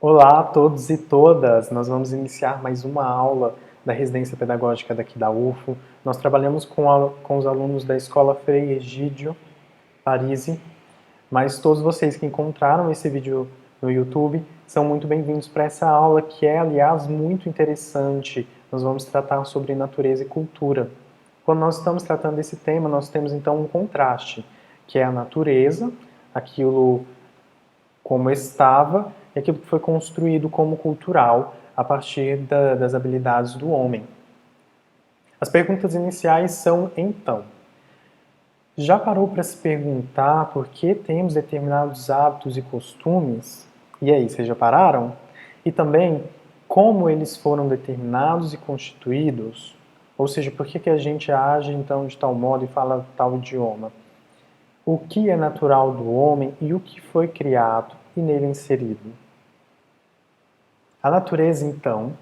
Olá a todos e todas! Nós vamos iniciar mais uma aula da residência pedagógica daqui da UFO. Nós trabalhamos com os alunos da Escola Frei Egídio Parisi, mas todos vocês que encontraram esse vídeo no YouTube são muito bem-vindos para essa aula, que é, aliás, muito interessante. Nós vamos tratar sobre natureza e cultura. Quando nós estamos tratando desse tema, nós temos então um contraste, que é a natureza, aquilo como estava e aquilo que foi construído como cultural a partir das habilidades do homem. As perguntas iniciais são, então, já parou para se perguntar por que temos determinados hábitos e costumes? E aí, vocês já pararam? E também, como eles foram determinados e constituídos? Ou seja, por que a gente age então de tal modo e fala tal idioma? O que é natural do homem e o que foi criado e nele inserido? A natureza, então,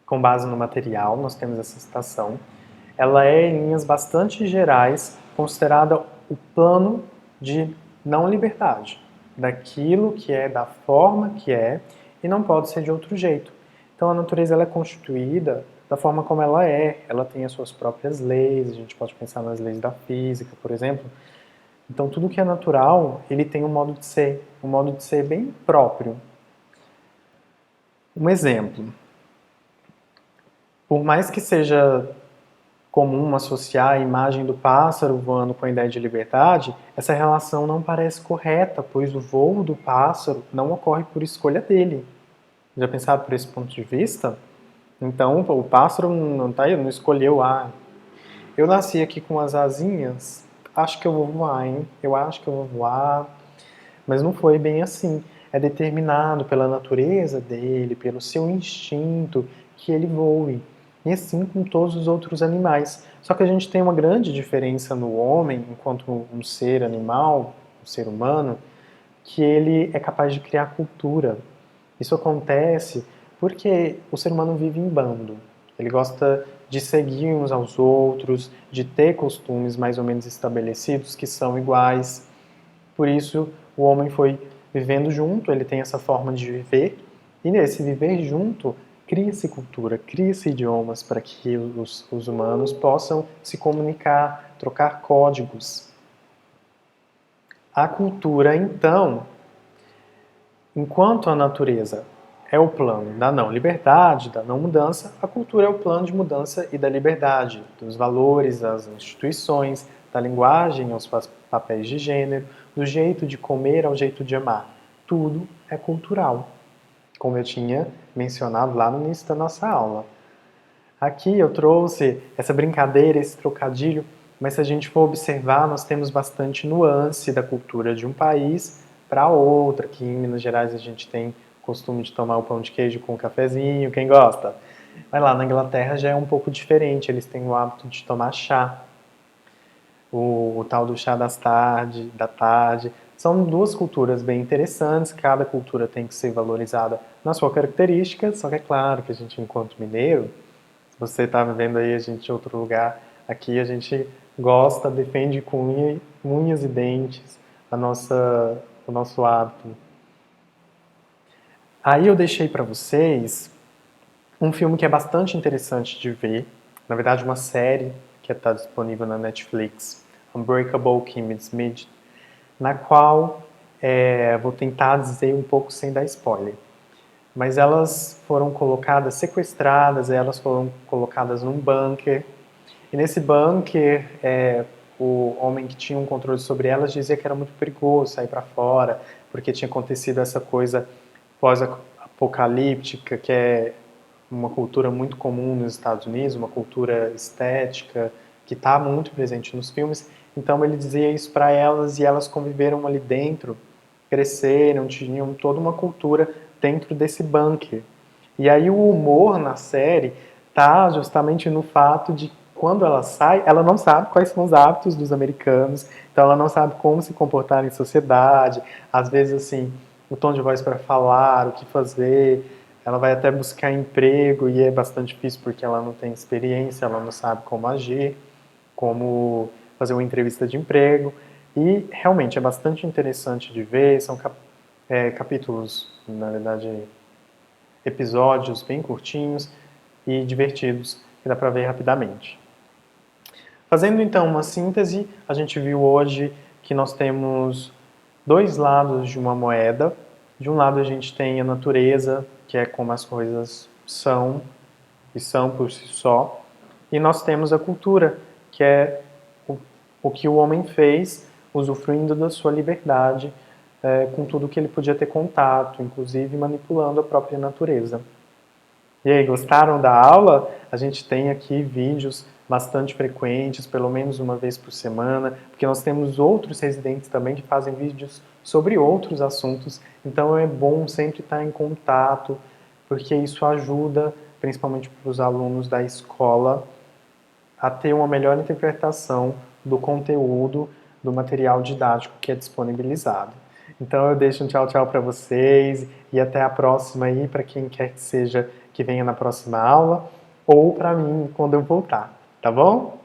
com base no material, nós temos essa citação, ela é, em linhas bastante gerais, considerada o plano de não liberdade, daquilo que é, da forma que é, e não pode ser de outro jeito. Então a natureza ela é constituída da forma como ela tem as suas próprias leis, a gente pode pensar nas leis da física, por exemplo. Então tudo que é natural, ele tem um modo de ser bem próprio. Um exemplo, por mais que seja comum associar a imagem do pássaro voando com a ideia de liberdade, essa relação não parece correta, pois o voo do pássaro não ocorre por escolha dele. Já pensaram por esse ponto de vista? Então, o pássaro não escolheu, eu nasci aqui com as asinhas, acho que eu vou voar, hein? Eu acho que eu vou voar. Mas não foi bem assim. É determinado pela natureza dele, pelo seu instinto, que ele voe. E assim com todos os outros animais. Só que a gente tem uma grande diferença no homem, enquanto um ser animal, um ser humano, que ele é capaz de criar cultura. Isso acontece porque o ser humano vive em bando. Ele gosta de seguir uns aos outros, de ter costumes mais ou menos estabelecidos que são iguais. Por isso, o homem foi vivendo junto, ele tem essa forma de viver, e nesse viver junto, cria-se cultura, cria-se idiomas para que os humanos possam se comunicar, trocar códigos. A cultura, então, enquanto a natureza é o plano da não liberdade, da não mudança, a cultura é o plano de mudança e da liberdade, dos valores, das instituições, da linguagem aos papéis de gênero, do jeito de comer ao jeito de amar. Tudo é cultural, como eu tinha mencionado lá no início da nossa aula. Aqui eu trouxe essa brincadeira, esse trocadilho, mas se a gente for observar, nós temos bastante nuance da cultura de um país para outra. Aqui em Minas Gerais a gente tem costume de tomar o pão de queijo com um cafezinho, quem gosta? Mas lá na Inglaterra já é um pouco diferente, eles têm o hábito de tomar chá, o tal do chá da tarde. São duas culturas bem interessantes, cada cultura tem que ser valorizada na sua característica, só que é claro que a gente, enquanto mineiro, se você está vendo aí a gente em outro lugar, aqui a gente gosta, defende com unhas e dentes o nosso hábito. Aí eu deixei para vocês um filme que é bastante interessante de ver, na verdade uma série que está disponível na Netflix, Unbreakable Kimmy Schmidt, na qual vou tentar dizer um pouco sem dar spoiler. Mas elas foram colocadas, sequestradas, elas foram colocadas num bunker. E nesse bunker, o homem que tinha um controle sobre elas dizia que era muito perigoso sair para fora, porque tinha acontecido essa coisa pós-apocalíptica, que é uma cultura muito comum nos Estados Unidos, uma cultura estética, que está muito presente nos filmes. Então ele dizia isso para elas e elas conviveram ali dentro, cresceram, tinham toda uma cultura dentro desse bunker. E aí o humor na série tá justamente no fato de quando ela sai, ela não sabe quais são os hábitos dos americanos, então ela não sabe como se comportar em sociedade, às vezes assim, o tom de voz para falar, o que fazer, ela vai até buscar emprego e é bastante difícil porque ela não tem experiência, ela não sabe como agir, como fazer uma entrevista de emprego, e realmente é bastante interessante de ver, são capítulos na verdade, episódios bem curtinhos e divertidos, que dá para ver rapidamente. Fazendo então uma síntese, a gente viu hoje que nós temos dois lados de uma moeda. De um lado a gente tem a natureza, que é como as coisas são e são por si só, e nós temos a cultura, que é o que o homem fez, usufruindo da sua liberdade, com tudo que ele podia ter contato, inclusive manipulando a própria natureza. E aí, gostaram da aula? A gente tem aqui vídeos bastante frequentes, pelo menos uma vez por semana, porque nós temos outros residentes também que fazem vídeos sobre outros assuntos, então é bom sempre estar em contato, porque isso ajuda, principalmente para os alunos da escola, a ter uma melhor interpretação do conteúdo do material didático que é disponibilizado. Então eu deixo um tchau, tchau para vocês e até a próxima aí, para quem quer que seja que venha na próxima aula, ou para mim quando eu voltar, tá bom?